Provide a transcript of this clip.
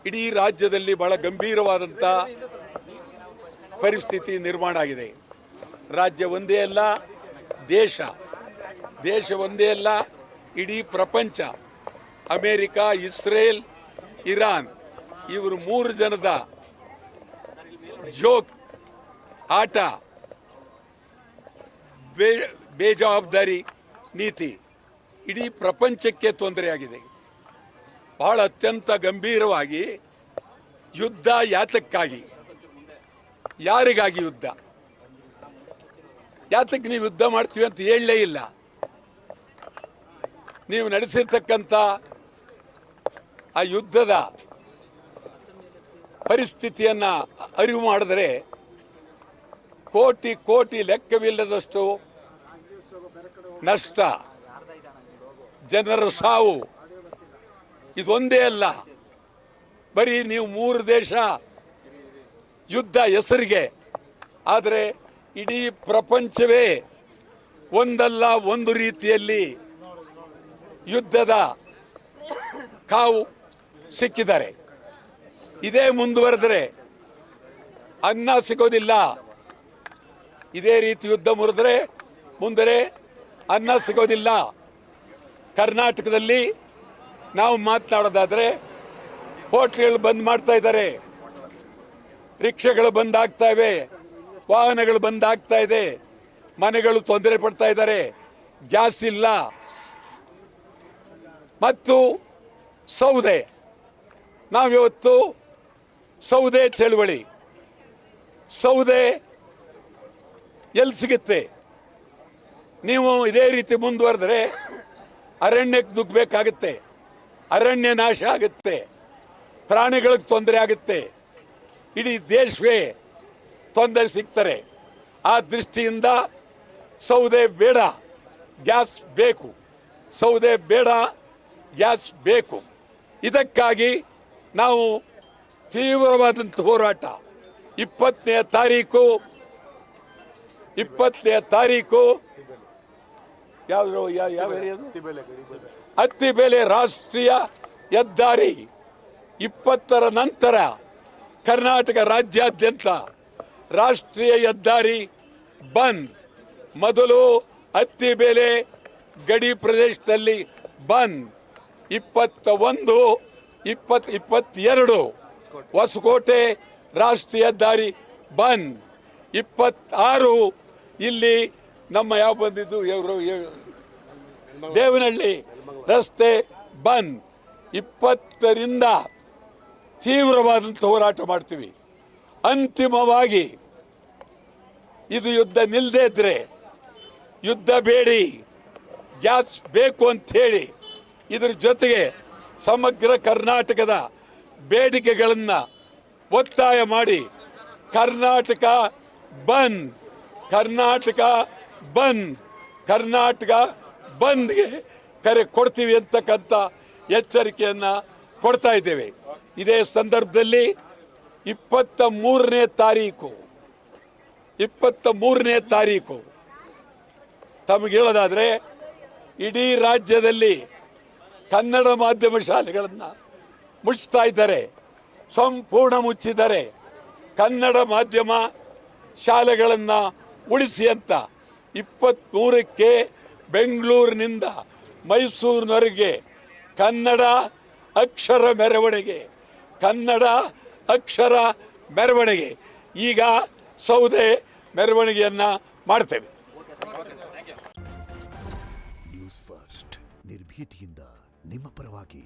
ಇಡೀ ರಾಜ್ಯದಲ್ಲಿ ಬಹಳ ಗಂಭೀರವಾದಂಥ ಪರಿಸ್ಥಿತಿ ನಿರ್ಮಾಣ ಆಗಿದೆ. ರಾಜ್ಯ ಒಂದೇ ಅಲ್ಲ, ದೇಶ ಒಂದೇ ಅಲ್ಲ, ಇಡೀ ಪ್ರಪಂಚ, ಅಮೇರಿಕ, ಇಸ್ರೇಲ್, ಇರಾನ್, ಇವರು 3 ಜನದ ಜೋಕ್ ಆಟ, ಬೇಜವಾಬ್ದಾರಿ ನೀತಿ ಇಡೀ ಪ್ರಪಂಚಕ್ಕೆ ತೊಂದರೆಯಾಗಿದೆ. ಬಹಳ ಅತ್ಯಂತ ಗಂಭೀರವಾಗಿ ಯುದ್ಧ ಯಾತಕ್ಕಾಗಿ, ಯಾರಿಗಾಗಿ ಯುದ್ಧ, ಯಾತಕ್ಕೆ ನೀವು ಯುದ್ಧ ಮಾಡ್ತೀವಿ ಅಂತ ಹೇಳಲೇ ಇಲ್ಲ. ನೀವು ನಡೆಸಿರ್ತಕ್ಕಂಥ ಆ ಯುದ್ಧದ ಪರಿಸ್ಥಿತಿಯನ್ನ ಅರಿವು ಮಾಡಿದರೆ ಕೋಟಿ ಕೋಟಿ ಲೆಕ್ಕವಿಲ್ಲದಷ್ಟು ನಷ್ಟ, ಜನರ ಸಾವು. ಇದೊಂದೇ ಅಲ್ಲ, ಬರೀ ನೀವು 3 ದೇಶ ಯುದ್ಧ ಹೆಸರಿಗೆ, ಆದರೆ ಇಡೀ ಪ್ರಪಂಚವೇ ಒಂದಲ್ಲ ಒಂದು ರೀತಿಯಲ್ಲಿ ಯುದ್ಧದ ಕಾವು ಸಿಕ್ಕಿದ್ದಾರೆ. ಇದೇ ಮುಂದುವರೆದರೆ ಅನ್ನ ಸಿಗೋದಿಲ್ಲ. ಇದೇ ರೀತಿ ಯುದ್ಧ ಮುಂದರೆ ಅನ್ನ ಸಿಗೋದಿಲ್ಲ. ಕರ್ನಾಟಕದಲ್ಲಿ ನಾವು ಮಾತನಾಡೋದಾದ್ರೆ ಹೋಟ್ಲ್ಗಳು ಬಂದ್ ಮಾಡ್ತಾ ಇದ್ದಾರೆ, ರಿಕ್ಷಾಗಳು ಬಂದ್ ಆಗ್ತಾ ಇವೆ, ವಾಹನಗಳು ಬಂದ್ ಆಗ್ತಾ ಇದೆ, ಮನೆಗಳು ತೊಂದರೆ ಪಡ್ತಾ ಇದ್ದಾರೆ, ಗ್ಯಾಸ್ ಇಲ್ಲ. ಮತ್ತು ಸೌದೆ, ನಾವಿವತ್ತು ಸೌದೆ ಚಳವಳಿ, ಸೌದೆ ಎಲ್ಲಿ ಸಿಗುತ್ತೆ? ನೀವು ಇದೇ ರೀತಿ ಮುಂದುವರೆದರೆ ಅರಣ್ಯಕ್ಕೆ ನುಗ್ಗಬೇಕಾಗುತ್ತೆ, ಅರಣ್ಯ ನಾಶ ಆಗುತ್ತೆ, ಪ್ರಾಣಿಗಳಿಗೆ ತೊಂದರೆ ಆಗುತ್ತೆ, ಇಡೀ ದೇಶವೇ ತೊಂದರೆ ಸಿಗ್ತಾರೆ. ಆ ದೃಷ್ಟಿಯಿಂದ ಸೌದೆ ಬೇಡ, ಗ್ಯಾಸ್ ಬೇಕು, ಸೌದೆ ಬೇಡ, ಗ್ಯಾಸ್ ಬೇಕು. ಇದಕ್ಕಾಗಿ ನಾವು ತೀವ್ರವಾದಂಥ ಹೋರಾಟ 20ನೇ ತಾರೀಕು ಯಾವ ಅತ್ತಿಬೇಲೆ ರಾಷ್ಟ್ರೀಯ ಹೆದ್ದಾರಿ 20ರ ನಂತರ ಕರ್ನಾಟಕ ರಾಜ್ಯಾದ್ಯಂತ ರಾಷ್ಟ್ರೀಯ ಹೆದ್ದಾರಿ ಬಂದ್. ಮೊದಲು ಅತ್ತಿಬೇಲೆ ಗಡಿ ಪ್ರದೇಶದಲ್ಲಿ ಬಂದ್, 21, 22 ಹೊಸಕೋಟೆ ರಾಷ್ಟ್ರೀಯ ಹೆದ್ದಾರಿ ಬಂದ್, 26 ಇಲ್ಲಿ ನಮ್ಮ ಯಾವ ಬಂದಿದ್ದು ದೇವನಹಳ್ಳಿ ರಸ್ತೆ ಬಂದ್. 20ರಿಂದ ತೀವ್ರವಾದಂಥ ಹೋರಾಟ ಮಾಡ್ತೀವಿ. ಅಂತಿಮವಾಗಿ ಇದು ಯುದ್ಧ ನಿಲ್ಲದೇ ಇದ್ರೆ, ಯುದ್ಧ ಬೇಡಿ, ಗ್ಯಾಸ್ ಬೇಕು ಅಂತ ಹೇಳಿ ಇದ್ರ ಜೊತೆಗೆ ಸಮಗ್ರ ಕರ್ನಾಟಕದ ಬೇಡಿಕೆಗಳನ್ನು ಒತ್ತಾಯ ಮಾಡಿ ಕರ್ನಾಟಕ ಬಂದ್, ಕರ್ನಾಟಕ ಬಂದ್, ಕರ್ನಾಟಕ ಬಂದ್ಗೆ ಕರೆ ಕೊಡ್ತೀವಿ ಅಂತಕ್ಕಂಥ ಎಚ್ಚರಿಕೆಯನ್ನು ಕೊಡ್ತಾ ಇದ್ದೇವೆ. ಇದೇ ಸಂದರ್ಭದಲ್ಲಿ 23ನೇ ತಾರೀಕು ತಮಗೆ ಹೇಳೋದಾದ್ರೆ, ಇಡೀ ರಾಜ್ಯದಲ್ಲಿ ಕನ್ನಡ ಮಾಧ್ಯಮ ಶಾಲೆಗಳನ್ನು ಮುಚ್ತಾ ಇದ್ದಾರೆ, ಸಂಪೂರ್ಣ ಮುಚ್ಚಿದ್ದಾರೆ. ಕನ್ನಡ ಮಾಧ್ಯಮ ಶಾಲೆಗಳನ್ನು ಉಳಿಸಿ ಅಂತ 23ಕ್ಕೆ ಬೆಂಗಳೂರಿನಿಂದ ಮೈಸೂರಿನವರೆಗೆ ಕನ್ನಡ ಅಕ್ಷರ ಮೆರವಣಿಗೆ, ಈಗ ಸೌದೆ ಮೆರವಣಿಗೆಯನ್ನ ಮಾಡ್ತೇವೆ. ನ್ಯೂಸ್ ಫಸ್ಟ್, ನಿರ್ಭೀತಿಯಿಂದ ನಿಮ್ಮ ಪರವಾಗಿ.